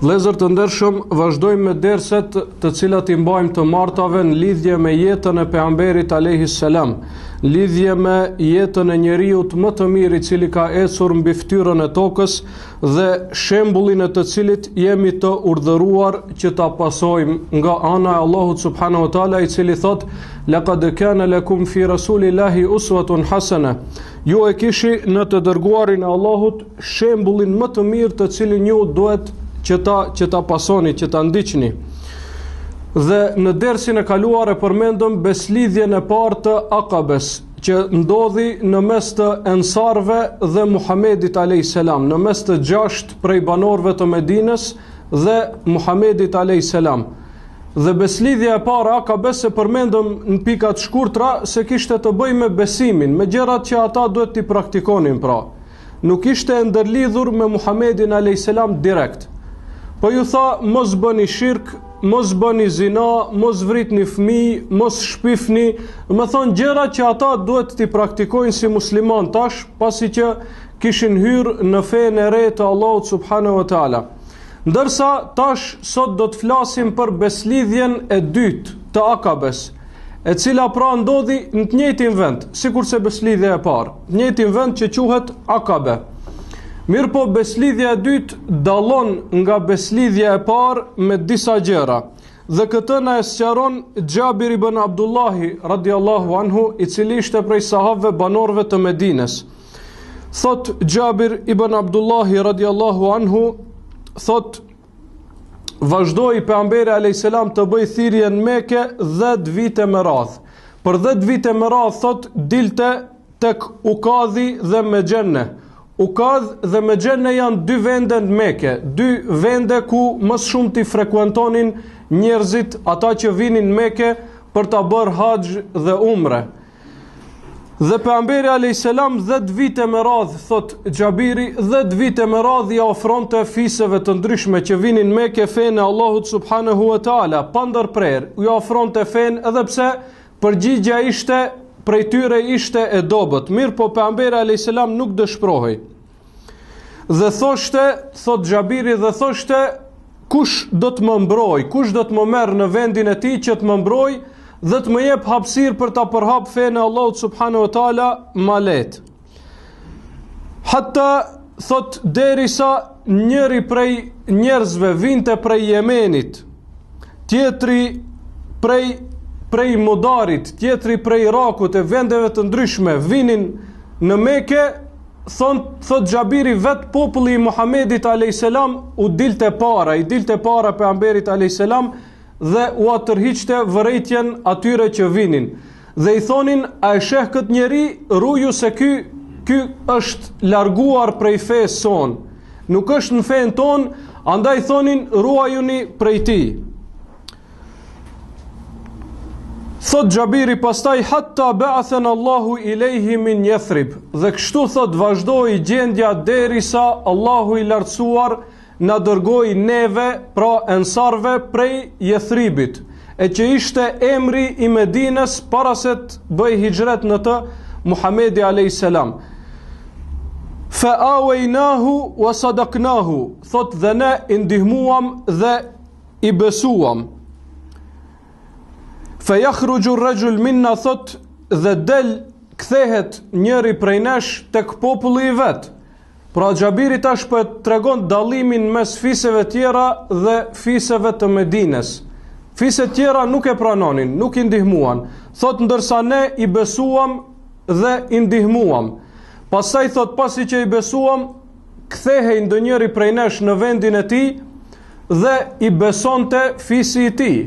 Vëllezër të ndershëm, vazhdojmë me derset të cilat I mbajmë të martave në lidhje me jetën e pejgamberit alayhis salam, lidhje me jetën e njeriut më të mirë I cili ka ecur mbi fytyrën e tokës dhe shembullin e të cilit jemi të urdhëruar që ta pasojmë nga ana e Allahut subhanahu wa taala I cili thot: "Laqad kana lakum fi rasulillahi uswatun hasana." Ju e kishi në të dërguarin e Allahut shembullin më të mirë të cilin ju duhet që ta pasoni, që ta ndiqni. Dhe në dersin e kaluar e përmendëm beslidhjen e parë të Akabes, që ndodhi në mes të ensarve dhe Muhamedit alayhis salam, në mes të 6 prej banorëve të Medinës dhe Muhamedit alayhis salam. Dhe beslidhja e parë Akabes e përmendëm në pika të shkurtra se kishte të bëjë me besimin, me gjërat që ata duhet t'i praktikonin pra. Nuk ishte ndërlidhur me Muhamedin alayhis salam direkt. Po ju tha, mos bëni shirk, mos bëni zina, mos vritni fëmijë, mos shpifni, më thonë gjëra që ata duhet t'i praktikojnë si musliman tash, pasi që kishin hyrë në fenë e re të Allahut subhanahu wa taala. Ndërsa tash sot do të flasim për beslidhjen e dytë të Akabes, e cila pra ndodhi në të njëjtin vend, sikurse beslidhja e parë, në njëjtin vend që quhet Akabe. Mirë po beslidhja e dytë dallon nga beslidhja e parë me disa gjëra. Dhe këtë na e sqaron Xhabir ibn Abdullahi radiallahu anhu, I cili ishte prej sahabëve banorëve të Medinës. Thot Xhabir ibn Abdullahi radiallahu anhu, thot vazhdoi pejgamberi alayhis salam të bëj thirrje në Mekë 10 vite me radhë. Për 10 vite me radhë thot dilte tek Ukadhi dhe Mexhenne. Ukadh dhe Mexhenne janë 2 vende në Mekë, 2 vende ku më shumë t'i frekuentonin njerëzit, ata që vinin në Mekë për ta bërë haxh dhe umre. Dhe pejgamberi alayhis salam 10 vite me radhë, thot Xhabiri, 10 vite me radhë ja ofronte fisëve të ndryshme që vinin në Mekë fenë e Allahut subhanahu wa taala, pa ndërprerë, ja ofronte fenë edhe pse përgjigjja ishte prej tyre ishte e dobët. Mirë po pejgamberi alayhis salam nuk dëshpërohej. Dhe thoshte, thot Xhabiri, dhe thoshte, kush do të më mbroj, kush do të më merr në vendin e tij që të më mbroj dhe të më jep hapësirë për ta përhap fenë e Allahut subhanahu wa taala ma lehtë. Hatta thot derisa njëri prej njerëzve vinte prej Yemenit, tjetri prej Modarit, tjetri prej Irakut e vendeve të ndryshme vinin në Mekë, thot Xhabiri, vet populli I Muhamedit alayhis salam u dilte para, I dilte para pejgamberit alayhis salam dhe u atërhiqte vërejtjen atyre që vinin. Dhe I thonin, a e sheh këtë njeri, ruju se ky është larguar prej fesë son, nuk është në fenë ton, andaj thonin ruajuni prej tij. Thot Xhabiri pastaj hatta ba'athana Allahu ilayhi min Yathrib. Dhe kështu thot vazhdoi gjendja derisa Allahu I lartësuar na dërgoi neve, pra ensarve prej Yathribit, e që ishte emri I Medinës para se të bëj hijret në të Muhamedi alayhis salam. Fa awaynahu wa sadaqnahu. Thot dhe ne I ndihmuam dhe I besuam. Fa yakhruju ar-rajul minna, thot dhe del kthehet njëri prej nesh tek populli I vet. Pra Xhabiri tash po tregon dallimin mes fisëve tjera dhe fisëve të Medinës. Fiset tjera nuk e pranonin, nuk I ndihmuan. Thot ndërsa ne I besuam dhe I ndihmuam. Pastaj thot pasi që I besuam, kthehej ndonjëri prej nesh në vendin e tij dhe I besonte fisi I tij.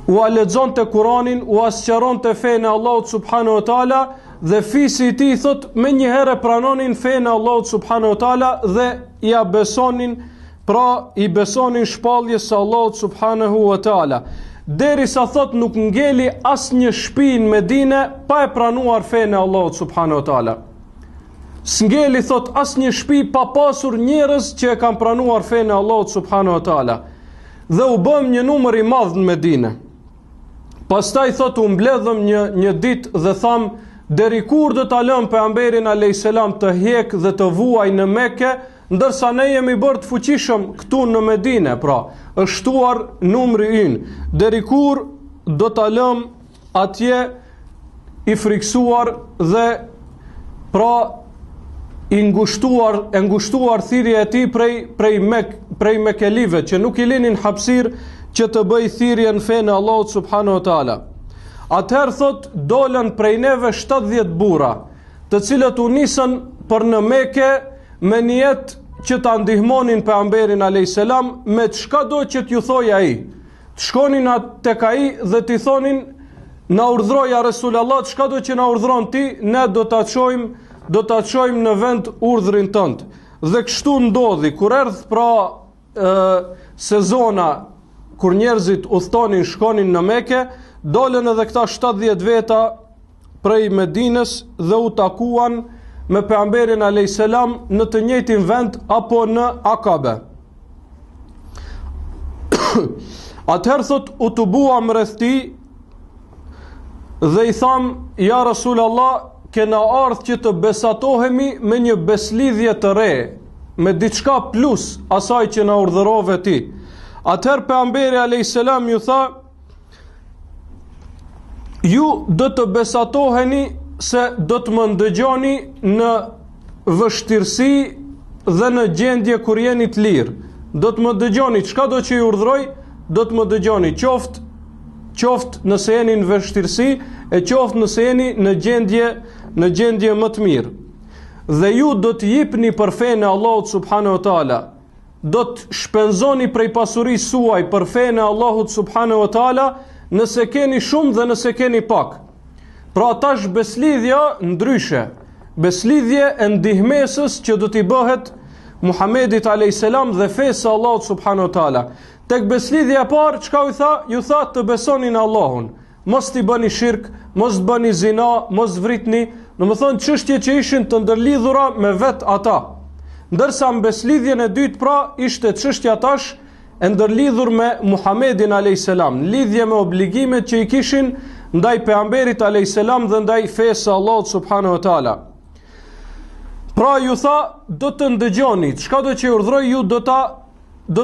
U lexonte Kur'anin, u asqaronte fenë e Allahut subhanahu wa taala dhe fisi I tij thot më një herë pranonin fenë e Allahut subhanahu wa taala dhe ja besonin, pra I besonin shpalljes së Allahut subhanahu wa taala. Derisa thot nuk ngeli asnjë shtëpi në Medinë pa e pranuar fenë e Allahut subhanahu wa taala. S'ngeli thot asnjë shtëpi pa pasur njerëz që e kanë pranuar fenë e Allahut subhanahu wa taala. Dhe u bëm një numër I madh në Medinë. Pastaj thot u mbledhëm një ditë dhe tham, deri kur do ta lëm pejgamberin alayhis salam të hjek dhe të vuaj në Mekë ndërsa ne jemi bërë të fuqishëm këtu në Medinë, pra, është shtuar numri ynë, deri kur do ta lëm atje i friksuar dhe pra e ngushtuar thirrja e tij prej mekelive që nuk i linin hapësirë që të bëj thirrje në fenë e Allahut subhanahu wa taala. Atëherë thot dolën prej neve 70 burra, të cilët u nisën për në Mekë me niyet që ta ndihmonin pejgamberin alayhis salam me çka do që t'ju thoj ai. Të shkonin tek ai dhe t'i thonin: na urdhroja Resulullah, çka do që na urdhron ti, ne do ta çojmë në vend urdhrin tënd. Dhe kështu ndodhi, kur erdhi pra sezona kur njerëzit udhtonin, shkonin në Mekë, dolën edhe këta 70 veta prej Medinës dhe u takuan me pejgamberin alayhis salam në të njëjtin vend apo në Akabe. Atëherë thot u të buam rreth tij dhe i tham: ja Resulullah, kena ardhur që të besatohemi me një beslidhje të re, me diçka plus asaj që na urdhërove ti. Atëherë pejgamberi alayhis salam ju tha: ju do të besatoheni se do të më ndëgjoni në vështirësi dhe në gjendje kur jeni të lirë. Do të më dëgjoni, çka do që ju urdhëroj, do të më dëgjoni, qoftë nëse jeni në vështirësi, e qoftë nëse jeni në gjendje më të mirë. Dhe ju do të jepni për fenë e Allahut subhanahu wa taala, do të shpenzoni prej pasurisë suaj për fenë e Allahut subhanahu wa taala, nëse keni shumë dhe nëse keni pak. Pra tash beslidhja ndryshe, beslidhje e ndihmesës që do t'i bëhet Muhamedit alayhis salam dhe fesë Allahut subhanahu wa taala. Tek beslidhja e parë çka u tha? Ju tha të besoni në Allahun, mos t'i bëni shirk, mos bëni zina, mos vritni, domethënë çështje që ishin të ndërlidhura me vet ata. Ndërsa në beslidhjen e dytë pra ishte çështja tash e ndërlidhur me Muhamedin alayhis salam, lidhje me obligimet që i kishin ndaj pejgamberit alayhis salam dhe ndaj fesë Allahut subhanahu wa taala. Pra ju tha, do të ndëgjoni, çka do që urdhroj ju do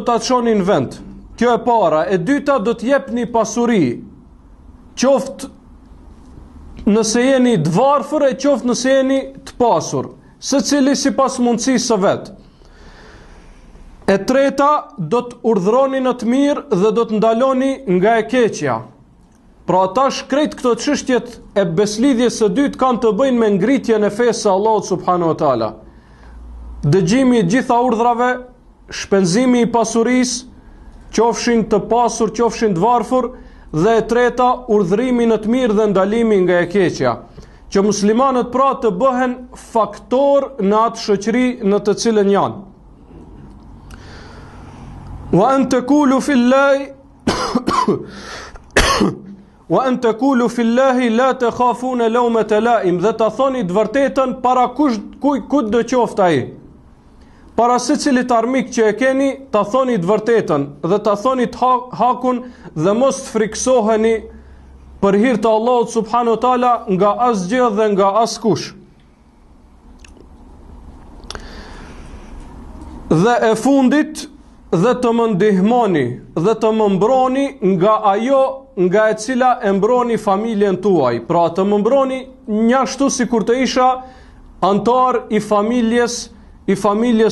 ta çoni në vend. Kjo e para. E dyta, do të jepni pasuri, qoftë nëse jeni të varfër e qoftë nëse jeni të pasur, secili sipas mundësisë së vet. E treta, do të urdhroni në të mirë dhe do të ndaloni nga e keqja. Pra tash krejt këto çështjet e beslidhjes së dytë kanë të bëjnë me ngritjen e fesë së Allahut subhanahu wa taala. Dëgjimi i gjitha urdhrave, shpenzimi i pasurisë, qofshin të pasur, qofshin të varfër, dhe e treta, urdhrimi në të mirë dhe ndalimi nga e keqja. Që muslimanët pra të bëhen faktor në atë shoqëri në të cilën janë. Wa an taqulu fillahi wa an taqulu fillahi la takhafuna lawmata la'im, dhe ta thoni të vërtetën para kujt do qoftë ai. Para secilit armik që e keni, ta thoni të vërtetën dhe ta thoni të hakun dhe mos të friksoheni për hir të Allahut subhanahu wa taala nga asgjë dhe nga askush. Dhe e fundit, dhe të më ndihmoni dhe të më mbroni nga ajo nga e cila e mbroni familjen tuaj. Pra të më mbroni njashtu si kur të isha antar i familjes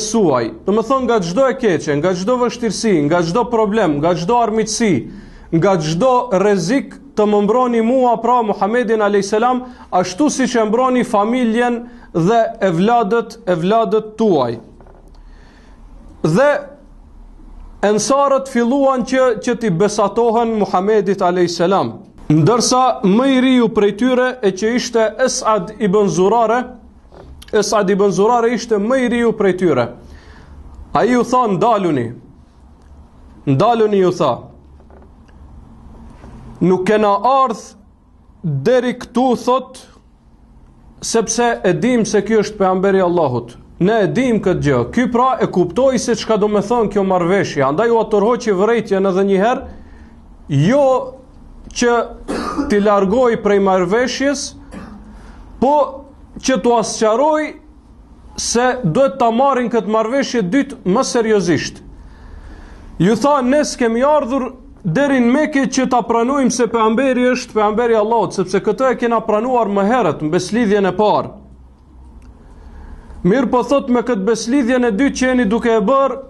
suaj. Do më thonë nga çdo e keqe, nga çdo vështirësi, nga çdo problem, nga çdo armiqësi, nga çdo rrezik, të më mbroni mua, pra Muhamedin alayhis salam, ashtu siç e mbroni familjen dhe evladët tuaj. Dhe ensarët filluan që t'i besatohen Muhamedit alayhis salam, ndërsa më i riu prej tyre e që ishte Esad ibn Zurare ishte më i riu prej tyre. Ai u tha ndaluni ju tha. Nuk kena ardh deri këtu, thot, sepse e dim se ky është pejgamberi Allahut. Ne e dim këtë gjë. Ky pra e kuptoi se çka do me thonë kjo marrëveshje. Andaj u atorhoqi vërejtjen edhe një herë, jo që t'i largoj prej marrëveshjes, po që t'u asqaroj se duhet ta marrin këtë marrëveshje dytë më seriozisht. Ju tha, ne s'kemi ardhur deri në Mekë që ta pranojmë se pejgamberi është pejgamberi i Allahut, sepse këtë e kena pranuar më herët në beslidhjen e parë. Mirë po thot, me këtë beslidhjen e dytë që jeni duke e bërë,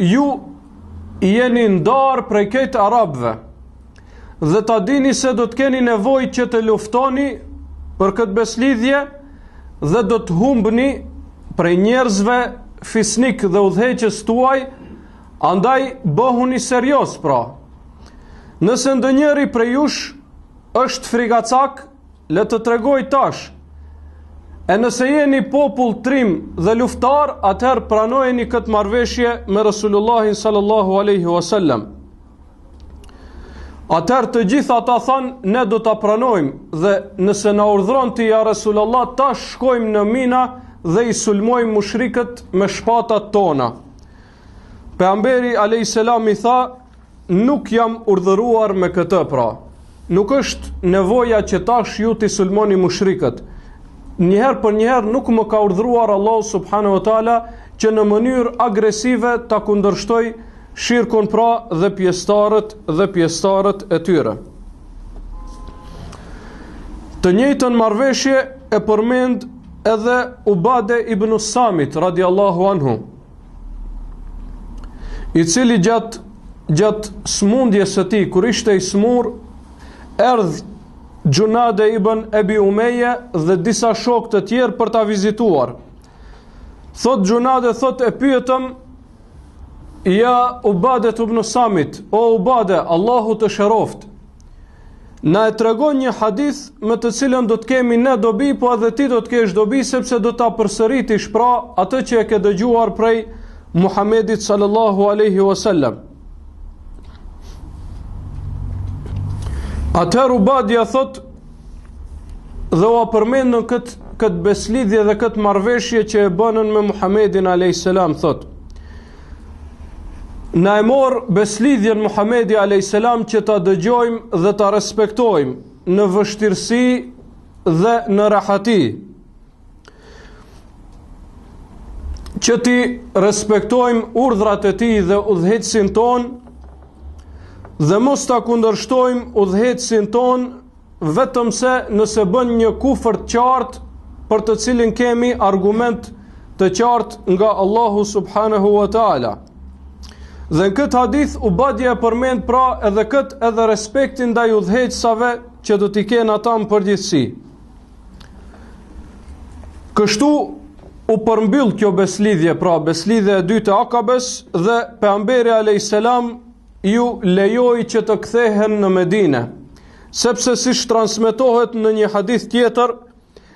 ju jeni ndarë prej këtë arabëve. Dhe ta dini se do të keni nevojë që të luftoni për këtë beslidhje dhe do të humbni prej njerëzve fisnik dhe udhëheqës tuaj, andaj bëhuni serios pra. Nëse ndonjëri prej jush është frigacak, le të tregoj tash. E nëse jeni popull trim dhe luftar, atëherë pranojeni këtë marrëveshje me Resulullahin sallallahu alaihi wasallam. Atëherë të gjithë ata thanë, ne do ta pranojmë dhe nëse na urdhron ti ja Resulullah, tash shkojmë në Mina dhe i sulmojmë mushrikët me shpatat tona. Pejgamberi alayhis salam i tha, nuk jam urdhëruar me këtë pra. Nuk është nevoja që tash ju t'i sulmoni mushrikët. Njëherë për njëherë nuk më ka urdhëruar Allah subhanahu wa taala që në mënyrë agresive ta kundërshtoj shirkun pra dhe pjesëtarët e tyre. Të njëjtën marrëveshje e përmend edhe Ubade ibn Samit radiallahu anhu, i cili gjatë smundjes së tij, kur ishte i smur, erdh Gjunade ibn Ebi Umeje dhe disa shok të tjerë për ta vizituar. Thot Gjunade, thot, e pyetëm, ja Ubade ibn Samit, o Ubade, Allahu të shëroft, na e tregon një hadith me të cilën do të kemi ne dobi, po edhe ti do të kesh dobi, sepse do ta përsëritish pra atë që e ke dëgjuar prej Muhamedit sallallahu alaihi wasallam. Atëherë Ubadja thot, dhe u përmendën këtë beslidhje dhe këtë marrëveshje që e bënën me Muhamedin alayhis salam, thot, na e mor beslidhjen Muhamedi alayhis salam që ta dëgjojmë dhe ta respektojmë në vështirësi dhe në rahati. Që ti respektojmë urdhrat e tij dhe udhëheqësin ton, dhe mos ta kundërshtojmë udhëheqësin ton vetëm se nëse bën një kufër të qartë për të cilin kemi argument të qartë nga Allahu subhanahu wa taala. Dhe në këtë hadith Ubadja e përmend pra edhe respektin ndaj udhëheqësave që do t'i kenë ata në përgjithësi. Kështu u përmbyll kjo beslidhje, pra beslidhja e dytë e Akabes, dhe pejgamberi alayhis salam ju lejoi që të kthehen në Medinë, sepse siç transmetohet në një hadith tjetër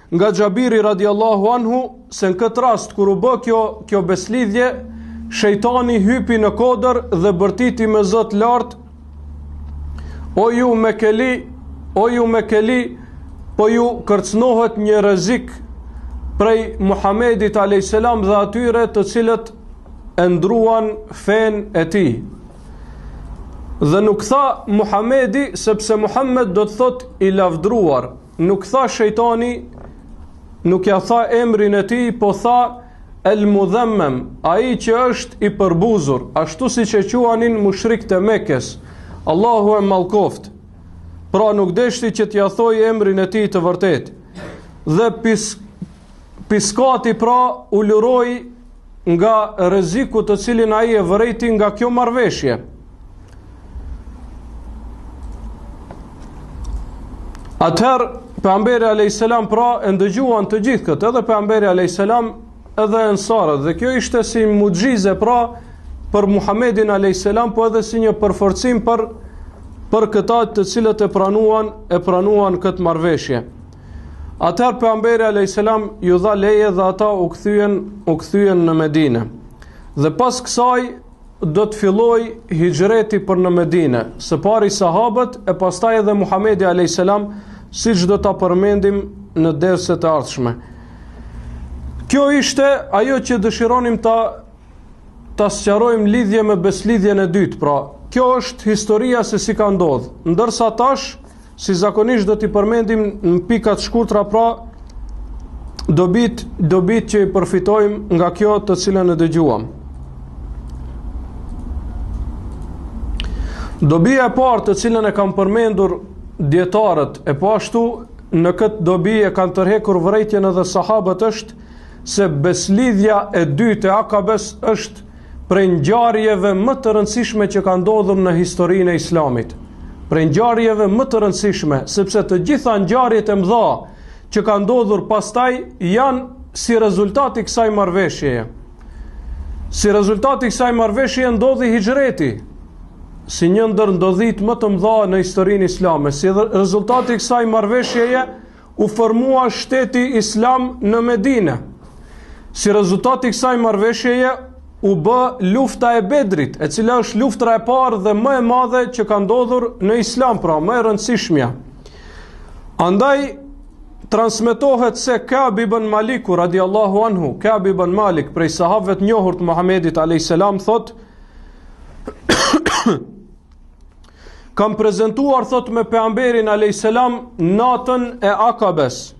nga Xhabiri radiallahu anhu, se në këtë rast kur u bë kjo beslidhje, shejtani hypi në kodër dhe bërtiti me zot lart, o ju me keli, po ju kërcnohet një rrezik prej Muhamedit alayhis salam dhe atyre të cilët e ndruan fen e tij. Dhe nuk tha Muhamedi, sepse Muhammed do të thot i lavdruar, nuk tha shejtani, nuk ja tha emrin e tij, po tha el mudhammam, ai që është i përbuzur, ashtu siç e quanin mushrikët e Mekës, Allahu e mallkoft. Pra nuk deshti që t'ja thoj emrin e tij të vërtet. Dhe piskati pra u luroi nga rreziku të cilin ai e vërejti nga kjo marrëveshje. Atëherë pejgamberi alayhis salam pra e ndëgjuan të gjithë këtë, edhe pejgamberi alayhis salam edhe ensarët, dhe kjo ishte si muxhize pra për Muhamedin alayhis salam, po edhe si një përforcim për këta të cilët e pranuan këtë marrëveshje. Atëherë pejgamberi alayhis salam ju dha leje dhe ata u kthyen në Medinë. Dhe pas kësaj do të filloj hijreti për në Medinë, së pari sahabët e pastaj edhe Muhamedi alayhis salam, siç do ta përmendim në derset e ardhshme. Kjo ishte ajo që dëshironim ta sqarojmë lidhje me beslidhjen e dytë, pra kjo është historia se si ka ndodhur. Ndërsa tash, si zakonisht do t'i përmendim në pika të shkurtra, pra dobit që i përfitojmë nga kjo të cilën e dëgjuam. Dobia e parë të cilën e kam përmendur dietarët e po ashtu në këtë dobi e kanë tërhekur vërejtjen edhe sahabët është se beslidhja e dytë e Akabes është prej ngjarjeve më të rëndësishme që kanë ndodhur në historinë e Islamit. Prej ngjarjeve më të rëndësishme, sepse të gjitha ngjarjet e mëdha që kanë ndodhur pastaj janë si rezultati i kësaj marrëveshjeje. Si rezultati i kësaj marrëveshjeje ndodhi hijreti, si një ndër ndodhit më të mëdha në historinë islame. Si rezultati i kësaj marrëveshjeje u formua shteti islam në Medinë. Si rezultati i kësaj marrëveshjeje u bë lufta e Bedrit, e cila është luftra e parë dhe më e madhe që ka ndodhur në islam, pra më e rëndësishmja. Andaj transmetohet se Ka'b ibn Maliku radiallahu anhu, Ka'b ibn Malik prej sahabëve të njohur të Muhamedit alayhis salam thot: kam prezentuar, thot, me pejgamberin alayhis salam natën e Akabes.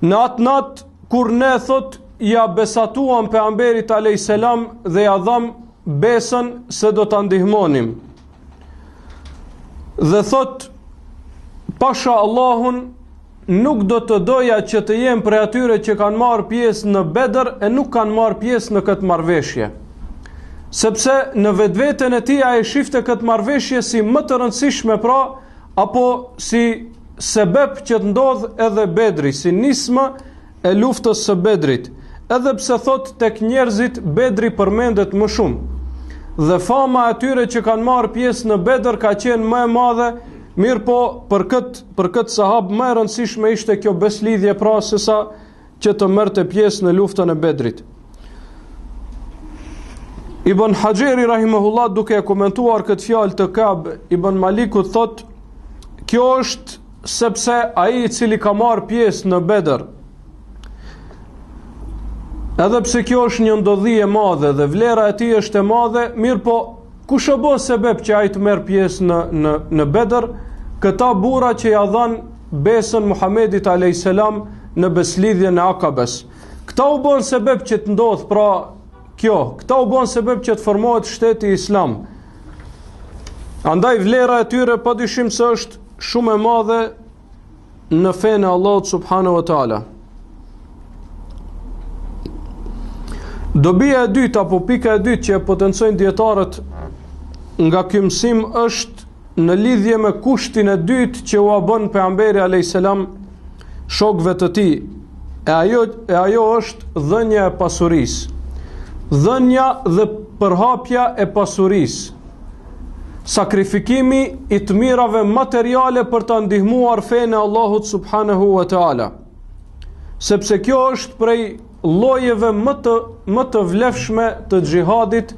Në atë natë kur ne, thot, ja besatuam pejgamberit alayhis salam dhe ja dham besën se do ta ndihmonim. Dhe thot, pasha Allahun, nuk do të doja që të jem prej atyre që kanë marrë pjesë në Bedër e nuk kanë marrë pjesë në këtë marrëveshje. Sepse në vetveten e tij ai shifte këtë marrëveshje si më të rëndësishme, pra, apo si sebeb që të ndodh edhe Bedri, si nismë e luftës së Bedrit. Edhe pse thot tek njerëzit Bedri përmendet më shumë. Dhe fama e atyre që kanë marrë pjesë në Bedër ka qenë më e madhe, mirë po për këtë sahab më e rëndësishme ishte kjo beslidhje, pra, sesa që të merrte pjesë në luftën e Bedrit. Ibn Hajeri rahimahullah duke e komentuar këtë fjalë të Ka'b ibn Malikut thot: kjo është sepse ai i cili ka marrë pjesë në Bedër, edhe pse kjo është një ndodhi e madhe dhe vlera e tij është e madhe, mirë po kush e bën sebeb që ai të merr pjesë në Bedër? Këta burra që ja dhan besën Muhamedit alayhis salam në beslidhjen e Akabes. Këta u bën sebeb që të ndodh, pra, kjo, këta u bën sebeb që të formohet shteti islam. Andaj vlera e tyre padyshim se është shumë e madhe në fenë e Allahut subhanahu wa taala. Dobia e dytë apo pika e dytë që e potencojnë dietarët nga ky mësim është në lidhje me kushtin e dytë që u bën pejgamberi alayhis salam shokëve të tij. E ajo është dhënia e pasurisë. Dhënia dhe përhapja e pasurisë. Sakrifikimi i të mirave materiale për të ndihmuar fenë e Allahut subhanahu wa taala. Sepse kjo është prej llojeve më të vlefshme të xhihadit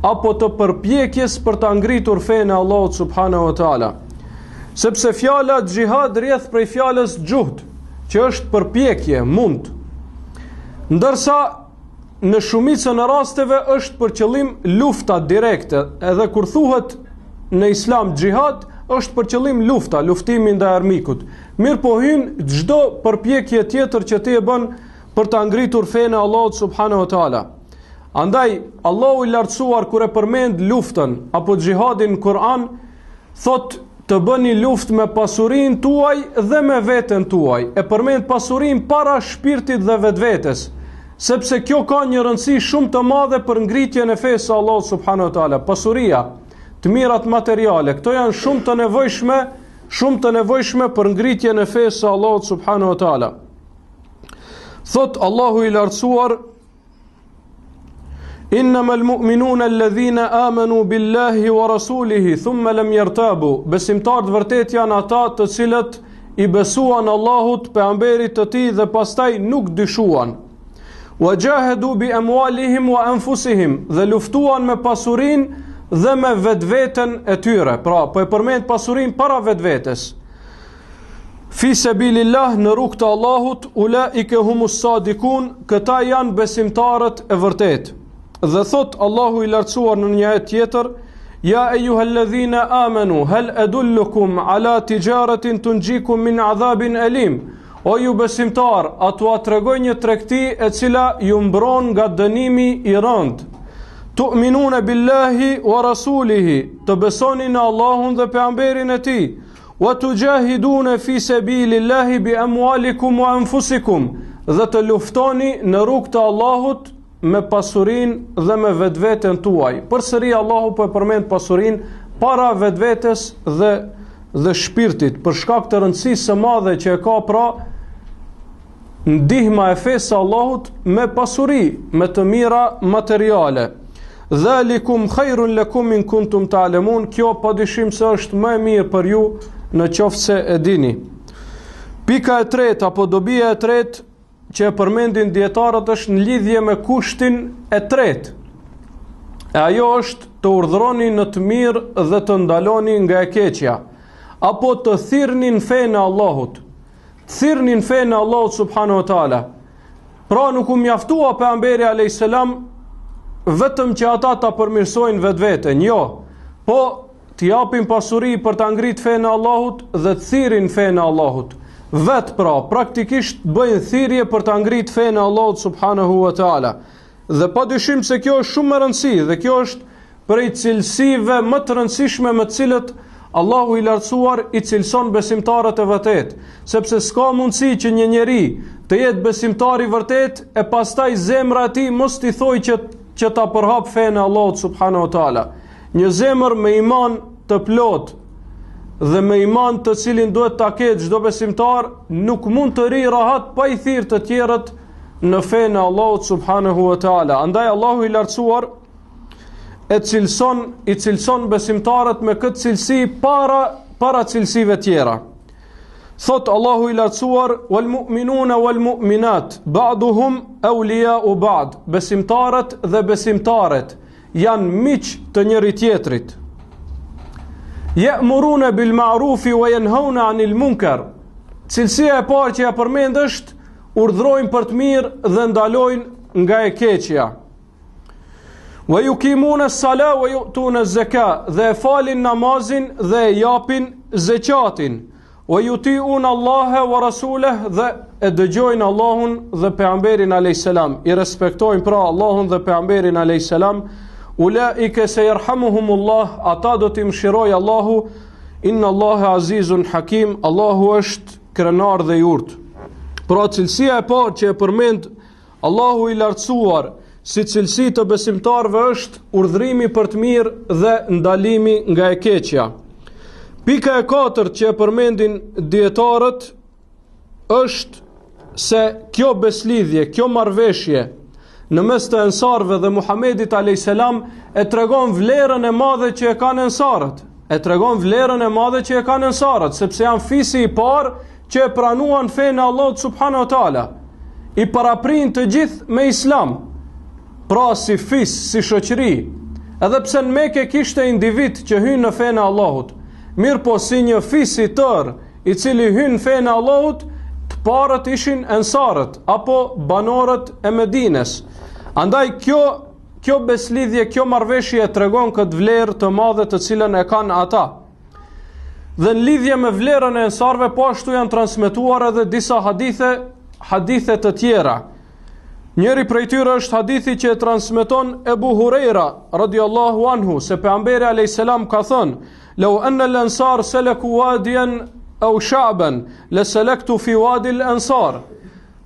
apo të përpjekjes për të ngritur fenë e Allahut subhanahu wa taala. Sepse fjala xhihad rrjedh prej fjalës xhuhd, që është përpjekje, mund. Ndërsa në shumicën e rasteve është për qëllim lufta direkte, edhe kur thuhet në islam xhihad është për qëllim lufta, luftimi ndaj armikut. Mirë po hyn çdo përpjekje tjetër që ti e bën për ta ngritur fenë e Allahut subhanahu wa taala. Andaj Allahu i lartësuar kur e përmend luftën apo xhihadin në Kur'an, thot të bëni luftë me pasurinë tuaj dhe me veten tuaj. E përmend pasurinë para shpirtit dhe vetvetes, sepse kjo ka një rëndësi shumë të madhe për ngritjen e fesë së Allahut subhanahu wa taala. Pasuria, të mirat materiale, këto janë shumë të nevojshme për ngritjen e fesë së Allahut subhanahu wa taala. Thot Allahu i lartësuar: innamal mu'minuna alladhina amanu billahi wa rasulihi thumma lam yartabu. Besimtarët vërtet janë ata të cilët i besuan Allahut, pejgamberit të tij dhe pastaj nuk dyshuan. Wa jahadu bi amwalihim wa anfusihim, dhe luftuan me pasurinë dhe me vetveten e tyre. Pra, po e përmend pasurinë para vetvetes. Fi sabilillah, në rrugt të Allahut, ulaike humus sadikun, këta janë besimtarët e vërtet. Dhe thot Allahu i lartësuar në një ajet tjetër: ja ejuhalladhina amanu hal adullukum ala tijaratin tunjikum min adhabin alim. O ju besimtar, a t'ua tregoj një tregti e cila ju mbron nga dënimi i rënd. Tu'minune billahi wa rasulihi, të besoni në Allahun dhe pejgamberin e tij. Wa tujahidune fi sabilillahi bi amwalikum wa anfusikum, dhe të luftoni në rrugë të Allahut me pasurinë dhe me vetveten tuaj. Përsëri Allahu po e përmend pasurinë para vetvetes dhe shpirtit, për shkak të rëndësisë së madhe që e ka pra ndihma e fesë Allahut me pasuri, me të mira materiale. Dhalikum khairun lakum in kuntum ta'lamun, kjo padyshim se është më e mirë për ju në qoftë se e dini. Pika e tretë apo dobia e tretë që e përmendin dietarët është në lidhje me kushtin e tretë. E ajo është të urdhëroni në të mirë dhe të ndaloni nga e keqja, apo të thirrni në fenë e Allahut. Thirrni në fenë e Allahut subhanahu wa taala. Pra nuk u mjaftua pejgamberi alayhis salam vetëm që ata ta përmirësojnë vetveten, jo, po t'i japin pasuri për ta ngritur fenë e Allahut dhe të thirrin fenë e Allahut. Vet pra, praktikisht bëjnë thirrje për ta ngritur fenë e Allahut subhanahu wa taala. Dhe padyshim se kjo është shumë e rëndësishme dhe kjo është prej cilësive më të rëndësishme me të cilët Allahu i lartësuar i cilëson besimtarët e vërtet, sepse s'ka mundësi që një njeri të jetë besimtar i vërtet e pastaj zemra e tij mos t'i thojë që ta përhap fenë e Allahut subhanahu wa taala. Një zemër me iman të plot dhe me iman të cilin duhet ta ketë çdo besimtar nuk mund të ri rahat pa i thirrë të tjerët në fenë e Allahut subhanahu wa taala. Andaj Allahu i lartësuar i cilëson besimtarët me këtë cilësi para cilësive tjera. Thot Allahu i lartësuar: "Wal mu'minuna wal mu'minat ba'duhum awliya'u ba'd." Besimtarët dhe besimtaret janë miq të njëri tjetrit. Ya'muruna bil ma'rufi wa yanhauna 'anil munkar. Cilësia e parë që ja përmend është urdhrojnë për të mirë dhe ndalojnë nga e keqja. Wa yuqimuna as-sala wa yu'tuna az-zaka, dhe falin namazin dhe japin zakatin. Wa yuti'una Allaha wa rasulahu, dhe e dëgjojnë Allahun dhe pejgamberin alayhis salam. I respektojnë pra Allahun dhe pejgamberin alayhis salam. Ulaika sayarhamuhumullah, ata do t'i mëshirojë Allahu. Inna Allaha azizun hakim, Allahu është krenar dhe i urtë. Pra cilësia e parë që e përmend Allahu i lartësuar si cilësi të besimtarëve është urdhrimi për të mirë dhe ndalimi nga e keqja. Pika e katërt që e përmendin dietarët është se kjo beslidhje, kjo marrëveshje në mes të ensarëve dhe Muhamedit alayhis salam e tregon vlerën e madhe që e kanë ensarët. E tregon vlerën e madhe që e kanë ensarët, sepse janë fisi i parë që e pranuan fenë e Allahut subhanahu wa taala. I paraprin të gjithë me islam. Pra si fis, si shoqëri. Edhe pse në Mekë kishte individ që hyn në fenë e Allahut, mirë po si një fis i tërë i cili hyn në fenë e Allahut, të parët ishin ensarët apo banorët e Medines. Andaj kjo beslidhje, kjo marrëveshje tregon këtë vlerë të madhe të cilën e kanë ata. Dhe në lidhje me vlerën e ensarëve, po ashtu janë transmetuar edhe disa hadithe të tjera. Njëri prej tyre është hadithi që e transmeton Ebu Hurajra radhiyallahu anhu, se pejgamberi alayhis salam ka thënë: "Law anna al-ansar salaku wadiyan aw sha'ban, la salaktu fi wadi al-ansar."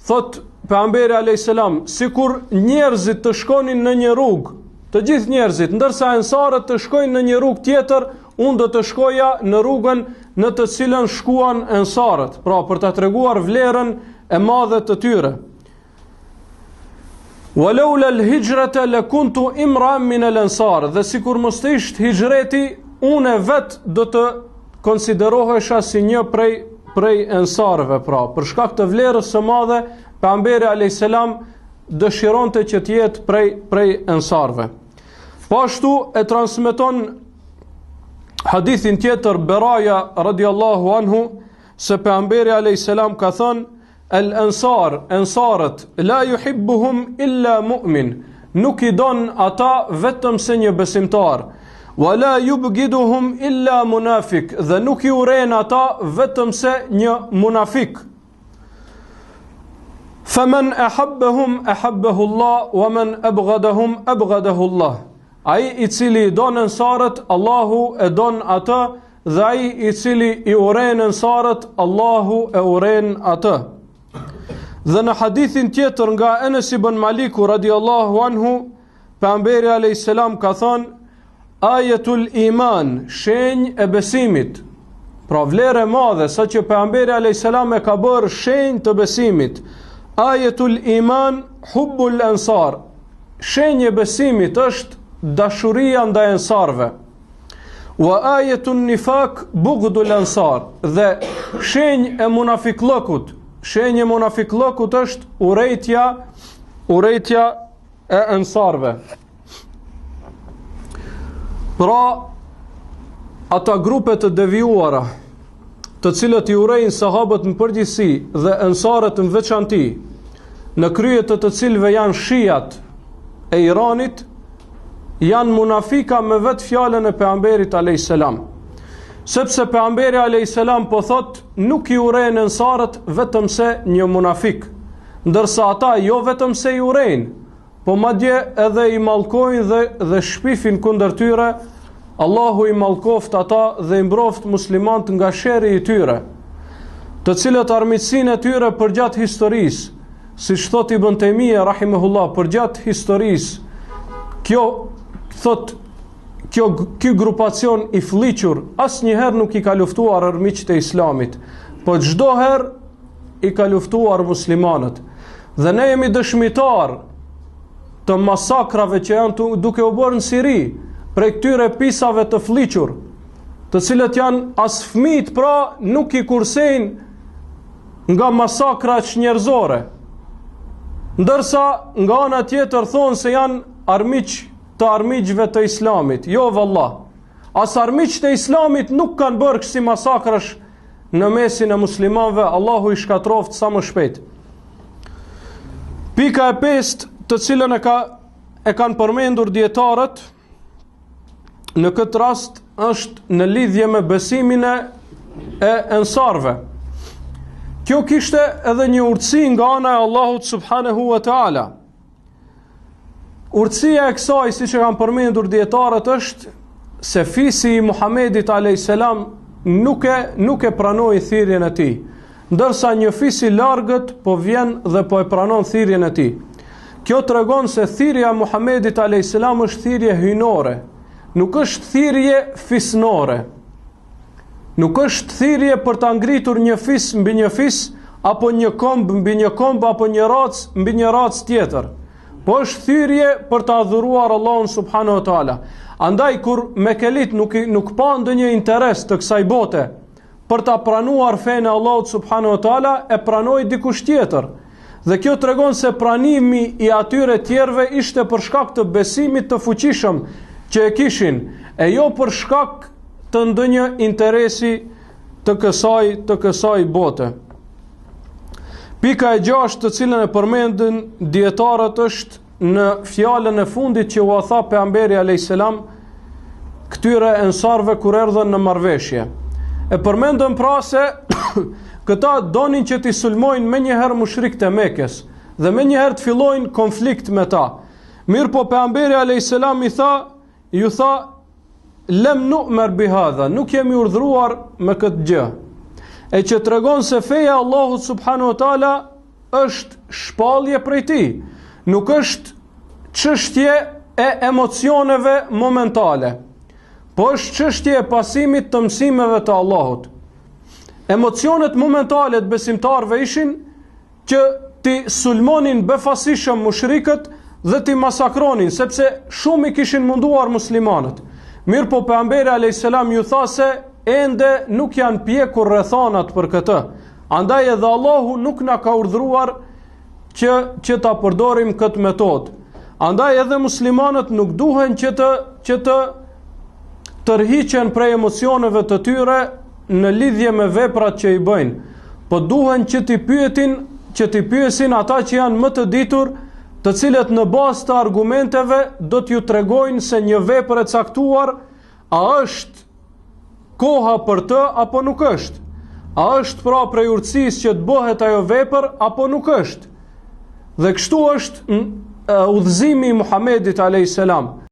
Thot pejgamberi alayhis salam, sikur njerëzit të shkonin në një rrugë, të gjithë njerëzit, ndërsa ensarët të shkojnë në një rrugë tjetër, unë do të shkoja në rrugën në të cilën shkuan ensarët, pra për ta treguar vlerën e madhe të tyre. Walaula al-hijrata lakuntu imran min al-ansar, dhe sikur mos ishte hijreti, unë vet do të konsiderohesha si një prej ensarëve, pra për shkak të vlerës së madhe pejgamberi alayhis salam dëshironte që të jetë prej ensarëve. Po ashtu e transmeton hadithin tjetër Beraja radhiyallahu anhu, se pejgamberi alayhis salam ka thënë: ensarët, la yuhibbuhum illa mu'min, nuk i don ata vetëm se një besimtar. Wa la yubghiduhum illa munafik, dhe nuk i urren ata vetëm se një munafik. Faman ahabbahum ahabbahu Allah wa man abghadahum abghadahu Allah. Ai I cili I don ansarët, Allahu e don atë, dhe ai I cili I uren ansarët, Allahu e uren atë. Dhe në hadithin tjetër nga Enes ibn Maliku radiallahu anhu, pejgamberi alayhis salam ka thënë: Ajetul iman, shenjë e besimit. Pra vlerë e madhe, sa që pejgamberi alayhis salam e ka bërë shenjë të besimit. Ajetul iman hubbul ansar. Shenjë e besimit është dashuria ndaj ansarve. Wa ajetun nifak bughdul ansar. Dhe shenjë e munafiklëkut, shenjë e munafiklëkut është urrejtja e ansarve. Pra, ata grupe të devijuara, të cilët I urejnë sahabët në përgjithësi dhe ansarët në veçanti, në krye të cilëve janë shijat e Iranit, janë munafika me vetë fjalën e pejgamberit alayhis salam. Sepse pejgamberi alayhis salam po thot, nuk I urejnë ansarët vetëm se një munafik, ndërsa ata jo vetëm se I urejnë, po madje edhe I mallkojnë dhe shpifin kundër tyre. Allahu I mallkoft ata dhe I mbroft muslimanët nga sherri I tyre, të cilët armiqsinë e tyre përgjatë historisë, siç thot Ibn Taymija rahimahullah, përgjatë historisë, ky grupacion I fliqur asnjëherë nuk I ka luftuar armiqtë e Islamit, po çdo herë I ka luftuar muslimanët. Dhe ne jemi dëshmitar të masakrave që janë duke u bërë në Siri, prej këtyre pisave të fliqur, të cilët janë as fëmijët, pra nuk I kursejnë nga masakra njerëzore, ndërsa nga ana tjetër thonë se janë armiq të armiqve të Islamit. Jo vallah, as armiqtë e Islamit nuk kanë bërë kësi masakrash në mesin e muslimanëve. Allahu I shkatroft sa më shpejt. Pika e 5, të cilën e kanë përmendur dietarët në këtë rast, është në lidhje me besimin e ansarve. Kjo kishte edhe një urtësi nga ana e Allahut subhanahu wa taala. Urtësia e kësaj, siç e kanë përmendur dietarët, është se fisi I Muhamedit alayhis salam nuk e pranoi thirrjen e tij, ndërsa një fis I largët po vjen dhe po e pranon thirrjen e tij. Kjo tregon se thirrja e Muhamedit alayhis salam është thirrje hyjnore, nuk është thirrje fisnore. Nuk është thirrje për ta ngritur një fis mbi një fis, apo një komb mbi një komb, apo një rac mbi një rac tjetër. Po është thirrje për ta adhuruar Allahun subhanahu wa taala. Andaj kur Mekelit nuk pa ndonjë interes të kësaj bote për ta pranuar fenë e Allahut subhanahu wa taala, e pranoi dikush tjetër. Dhe kjo tregon se pranimi I atyre tjerëve ishte për shkak të besimit të fuqishëm që e kishin, e jo për shkak të ndonjë interesi të kësaj bote. Pika e 6, të cilën e përmendën dietarët, është në fjalën e fundit që u tha pejgamberi alayhis salam këtyre ansarve kur erdhën në marrëveshje. E përmendën pra se këta donin që t'i sulmojnë menjëherë mushrikët e Mekës dhe menjëherë të fillojnë konflikt me ta. Mirë po pejgamberi alayhis salam ju tha, lem nu'mer bihadha, nuk jemi urdhruar me këtë gjë. E që tregon se feja Allahut subhanahu wa taala është shpallje prej tij, nuk është çështje e emocioneve momentale, po është çështje e pasimit të mësimeve të Allahut. Emocionet momentale të besimtarëve ishin që ti sulmonin befasishëm mushrikët dhe ti masakronin, sepse shumë I kishin munduar muslimanët. Mirë po pejgamberi alayhis salam ju tha se ende nuk janë pjekur rrethanat për këtë. Andaj edhe Allahu nuk na ka urdhëruar që ta përdorim këtë metodë. Andaj edhe muslimanët nuk duhen që të tërhiqen prej emocioneve të tyre në lidhje me veprat që I bëjnë, po duhen që t'i pyesin ata që janë më të ditur, të cilët në bazë të argumenteve do t'ju tregojnë se një vepër e caktuar a është koha për të apo nuk është. A është pra prej urtësisë që të bëhet ajo vepër apo nuk është. Dhe kështu është udhëzimi i Muhamedit alayhis salam.